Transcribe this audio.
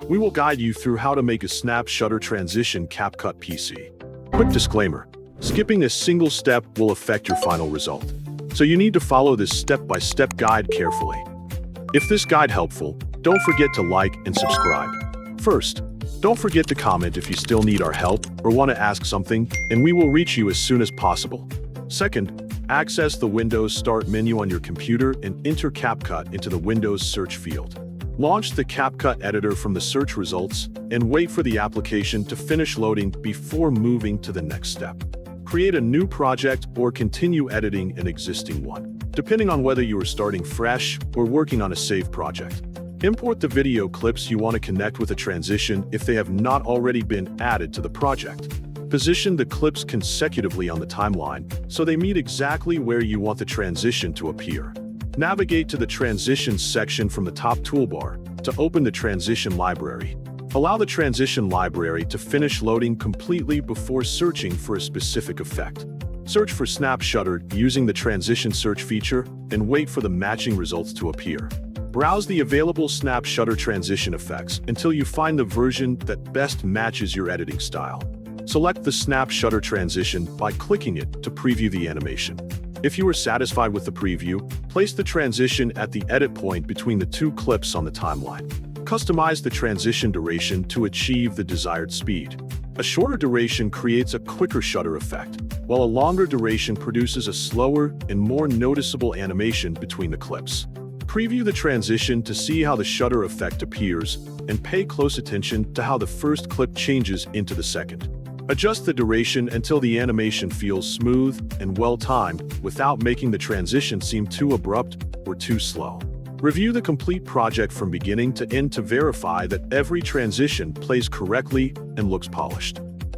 We will guide you through how to make a snap shutter transition CapCut PC. Quick disclaimer, skipping a single step will affect your final result, so you need to follow this step-by-step guide carefully. If this guide helpful, don't forget to like and subscribe. First, don't forget to comment if you still need our help or want to ask something, and we will reach you as soon as possible. Second, access the Windows Start menu on your computer and enter CapCut into the Windows search field. Launch the CapCut editor from the search results and wait for the application to finish loading before moving to the next step. Create a new project or continue editing an existing one, depending on whether you are starting fresh or working on a saved project. Import the video clips you want to connect with a transition if they have not already been added to the project. Position the clips consecutively on the timeline so they meet exactly where you want the transition to appear. Navigate to the Transitions section from the top toolbar to open the Transition Library. Allow the Transition Library to finish loading completely before searching for a specific effect. Search for Snap Shutter using the Transition Search feature and wait for the matching results to appear. Browse the available Snap Shutter transition effects until you find the version that best matches your editing style. Select the Snap Shutter transition by clicking it to preview the animation. If you are satisfied with the preview, place the transition at the edit point between the two clips on the timeline. Customize the transition duration to achieve the desired speed. A shorter duration creates a quicker shutter effect, while a longer duration produces a slower and more noticeable animation between the clips. Preview the transition to see how the shutter effect appears, and pay close attention to how the first clip changes into the second. Adjust the duration until the animation feels smooth and well-timed without making the transition seem too abrupt or too slow. Review the complete project from beginning to end to verify that every transition plays correctly and looks polished.